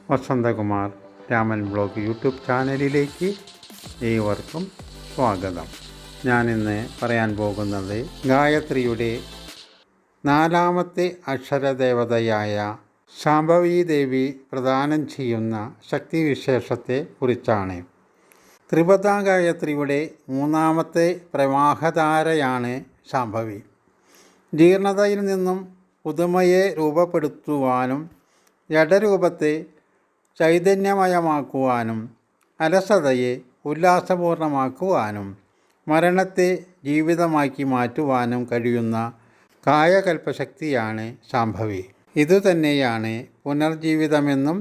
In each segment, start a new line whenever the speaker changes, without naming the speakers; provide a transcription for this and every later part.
Vasanthakumar Raman blog YouTube ചാനലിലേക്ക് ഏവർക്കും സ്വാഗതം. ഞാനിന്ന് പറയാൻ പോകുന്നത് ഗായത്രിയുടെ നാലാമത്തെ അക്ഷരദേവതയായ ശാംഭവി ദേവി പ്രദാനം ചെയ്യുന്ന ശക്തിവിശേഷത്തെ കുറിച്ചാണ്. ത്രിപദ ഗായത്രിയുടെ മൂന്നാമത്തെ പ്രവാഹധാരയാണ് ശാംഭവി. ജീർണതയിൽ നിന്നും പുതുമയെ രൂപപ്പെടുത്തുവാനും ജഡരൂപത്തെ ചൈതന്യമയമാക്കുവാനും അലസതയെ ഉല്ലാസപൂർണമാക്കുവാനും മരണത്തെ ജീവിതമാക്കി മാറ്റുവാനും കഴിയുന്ന കായകൽപ്പശക്തിയാണ് ശാംഭവി. ഇതുതന്നെയാണ് പുനർജീവിതമെന്നും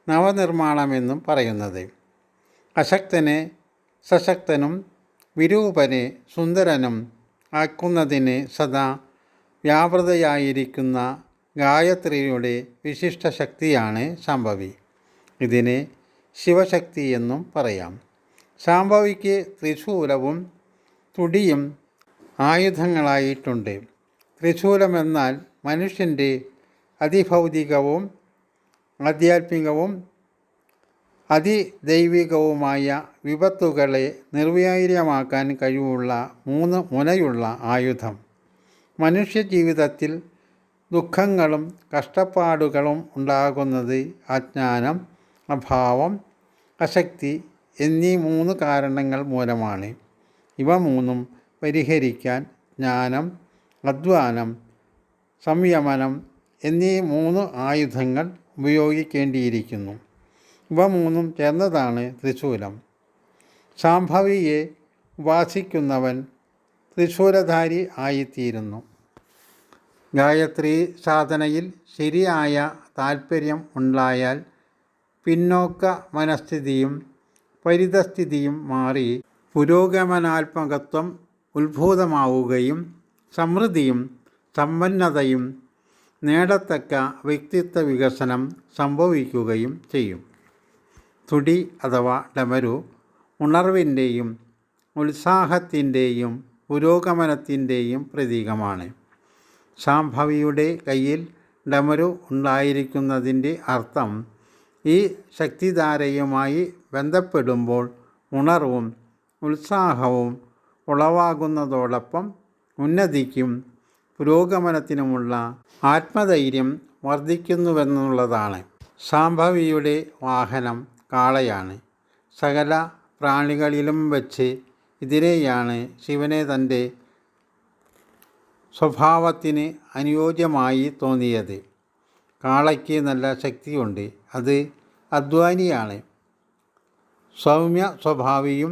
നവനിർമ്മാണമെന്നും പറയുന്നത്. അശക്തനെ സശക്തനും വിരൂപനെ സുന്ദരനും ആക്കുന്നതിന് സദാ വ്യാപൃതയായിരിക്കുന്ന ഗായത്രിയുടെ വിശിഷ്ട ശക്തിയാണ് ശാംഭവി. ഇതിനെ ശിവശക്തി എന്നും പറയാം. ശാംഭവിക്ക് ത്രിശൂലവും തുടിയും ആയുധങ്ങളായിട്ടുണ്ട്. ത്രിശൂലമെന്നാൽ മനുഷ്യൻ്റെ അതിഭൗതികവും ആധ്യാത്മികവും അതിദൈവികവുമായ വിപത്തുകളെ നിർവീര്യമാക്കാൻ കഴിവുള്ള 3 മുനയുള്ള ആയുധം. മനുഷ്യജീവിതത്തിൽ ദുഃഖങ്ങളും കഷ്ടപ്പാടുകളും ഉണ്ടാകുന്നത് അജ്ഞാനം, അഭാവം, അശക്തി എന്നീ 3 കാരണങ്ങൾ മൂലമാണ്. ഇവ 3 പരിഹരിക്കാൻ ജ്ഞാനം, അധ്വാനം, സംയമനം എന്നീ 3 ആയുധങ്ങൾ ഉപയോഗിക്കേണ്ടിയിരിക്കുന്നു. ഇവ 3 ചേർന്നതാണ് ത്രിശൂലം. ശാംഭവിയെ ഉപാസിക്കുന്നവൻ ത്രിശൂലധാരി ആയിത്തീരുന്നു. ഗായത്രി സാധനയിൽ ശരിയായ താൽപ്പര്യം ഉണ്ടായാൽ പിന്നോക്ക മനസ്ഥിതിയും പരിതസ്ഥിതിയും മാറി പുരോഗമനാത്മകത്വം ഉത്ഭൂതമാവുകയും സമൃദ്ധിയും സമ്പന്നതയും നേടത്തക്ക വ്യക്തിത്വ വികസനം സംഭവിക്കുകയും ചെയ്യും. തുടി അഥവാ ഡമരു ഉണർവിൻ്റെയും ഉത്സാഹത്തിൻ്റെയും പുരോഗമനത്തിൻ്റെയും പ്രതീകമാണ്. ശാംഭവിയുടെ കയ്യിൽ ഡമരു ഉണ്ടായിരിക്കുന്നതിൻ്റെ അർത്ഥം ഈ ശക്തിധാരയുമായി ബന്ധപ്പെടുമ്പോൾ ഉണർവും ഉത്സാഹവും ഉളവാകുന്നതോടൊപ്പം ഉന്നതിക്കും പുരോഗമനത്തിനുമുള്ള ആത്മധൈര്യം വർദ്ധിക്കുന്നുവെന്നുള്ളതാണ്. ശാംഭവിയുടെ വാഹനം കാളയാണ്. സകല പ്രാണികളിലും വച്ച് ഇതിനെയാണ് ശിവനെ തൻ്റെ സ്വഭാവത്തിന് അനുയോജ്യമായി തോന്നിയത്. കാളയ്ക്ക് നല്ല ശക്തിയുണ്ട്. അത് അധ്വാനിയാണ്. സൗമ്യ സ്വഭാവിയും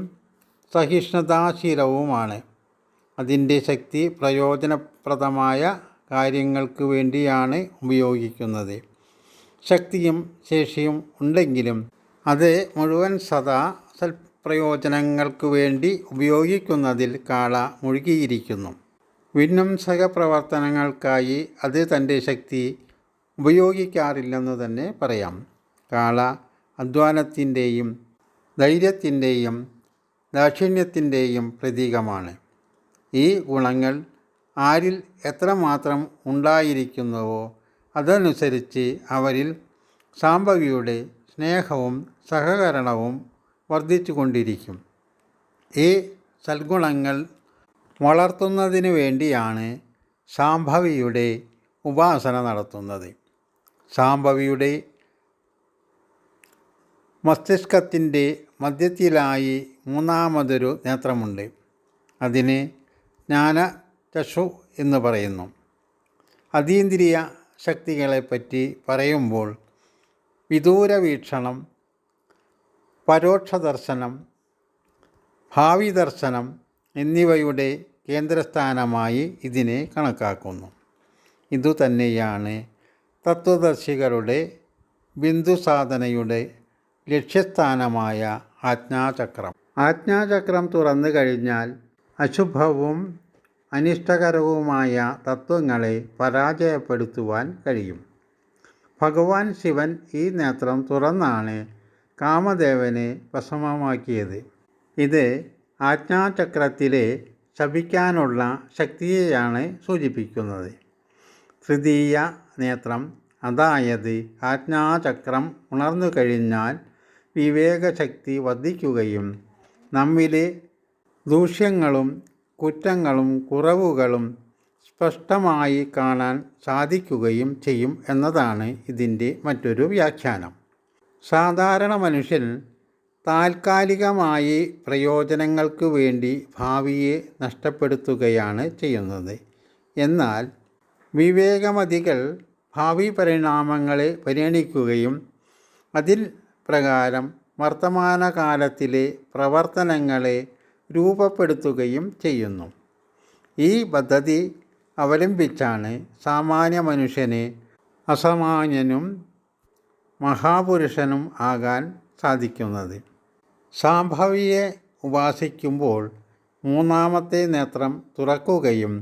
സഹിഷ്ണുതാശീലവുമാണ്. അതിൻ്റെ ശക്തി പ്രയോജനപ്രദമായ കാര്യങ്ങൾക്ക് വേണ്ടിയാണ് ഉപയോഗിക്കുന്നത്. ശക്തിയും ശേഷിയും ഉണ്ടെങ്കിലും അത് മുഴുവൻ സദാ സൽപ്രയോജനങ്ങൾക്ക് വേണ്ടി ഉപയോഗിക്കുന്നതിൽ കാള മുഴുകിയിരിക്കുന്നു. വിധ്വംസക പ്രവർത്തനങ്ങൾക്കായി അത് തൻ്റെ ശക്തി ഉപയോഗിക്കാറില്ലെന്ന് തന്നെ പറയാം. കാള അധ്വാനത്തിൻ്റെയും ധൈര്യത്തിൻ്റെയും ദാക്ഷിണ്യത്തിൻ്റെയും പ്രതീകമാണ്. ഈ ഗുണങ്ങൾ ആരിൽ എത്രമാത്രം ഉണ്ടായിരിക്കുന്നുവോ അതനുസരിച്ച് അവരിൽ ശാംഭവിയുടെ സ്നേഹവും സഹകരണവും വർദ്ധിച്ചു കൊണ്ടിരിക്കും. ഈ സൽഗുണങ്ങൾ വളർത്തുന്നതിനു വേണ്ടിയാണ് ശാംഭവിയുടെ ഉപാസന നടത്തുന്നത്. ശാംഭവിയുടെ മസ്തിഷ്കത്തിൻ്റെ മധ്യത്തിലായി 3-മതൊരു നേത്രമുണ്ട്. അതിന് ജ്ഞാനചക്ഷു എന്ന് പറയുന്നു. അതീന്ദ്രിയ ശക്തികളെപ്പറ്റി പറയുമ്പോൾ വിദൂര വീക്ഷണം, പരോക്ഷദർശനം, ഭാവി ദർശനം എന്നിവയുടെ കേന്ദ്രസ്ഥാനമായി ഇതിനെ കണക്കാക്കുന്നു. ഇതുതന്നെയാണ് തത്വദർശികളുടെ ബിന്ദുസാധനയുടെ ലക്ഷ്യസ്ഥാനമായ ആജ്ഞാചക്രം. ആജ്ഞാചക്രം തുറന്നു കഴിഞ്ഞാൽ അശുഭവും അനിഷ്ടകരവുമായ തത്വങ്ങളെ പരാജയപ്പെടുത്തുവാൻ കഴിയും. ഭഗവാൻ ശിവൻ ഈ നേത്രം തുറന്നാണ് കാമദേവനെ ഭസ്മമാക്കിയത്. ഇത് ആജ്ഞാചക്രത്തിലെ ശപിക്കാനുള്ള ശക്തിയെയാണ് സൂചിപ്പിക്കുന്നത്. തൃതീയ നേത്രം അതായത് ആജ്ഞാചക്രം ഉണർന്നു കഴിഞ്ഞാൽ വിവേകശക്തി വർദ്ധിക്കുകയും നമ്മിലെ ദൂഷ്യങ്ങളും കുറ്റങ്ങളും കുറവുകളും സ്പഷ്ടമായി കാണാൻ സാധിക്കുകയും ചെയ്യും എന്നതാണ് ഇതിൻ്റെ മറ്റൊരു വ്യാഖ്യാനം. സാധാരണ മനുഷ്യൻ താൽക്കാലികമായി പ്രയോജനങ്ങൾക്ക് വേണ്ടി ഭാവിയെ നഷ്ടപ്പെടുത്തുകയാണ് ചെയ്യുന്നത്. എന്നാൽ വിവേകമതികൾ ഭാവി പരിണാമങ്ങളെ പരിഗണിക്കുകയും അതിൽ പ്രകാരം വർത്തമാനകാലത്തിലെ പ്രവർത്തനങ്ങളെ രൂപപ്പെടുത്തുകയും ചെയ്യുന്നു. ഈ പദ്ധതി അവലംബിച്ചാണ് സാമാന്യ മനുഷ്യനെ അസാമാന്യനും മഹാപുരുഷനും ആകാൻ സാധിക്കുന്നത്. സാംഭവിയെ ഉപാസിക്കുമ്പോൾ മൂന്നാമത്തെ നേത്രം തുറക്കുകയും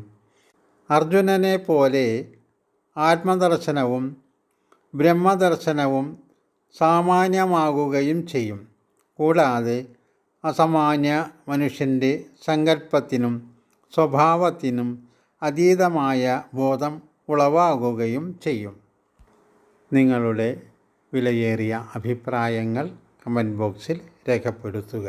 അർജുനനെ പോലെ ആത്മദർശനവും ബ്രഹ്മദർശനവും സാമാന്യമാകുകയും ചെയ്യും. കൂടാതെ അസാമാന്യ മനുഷ്യൻ്റെ സങ്കല്പത്തിനും സ്വഭാവത്തിനും അതീതമായ ബോധം ഉളവാകുകയും ചെയ്യും. നിങ്ങളുടെ വിലയേറിയ അഭിപ്രായങ്ങൾ കമൻറ്റ് ബോക്സിൽ രേഖപ്പെടുത്തുക.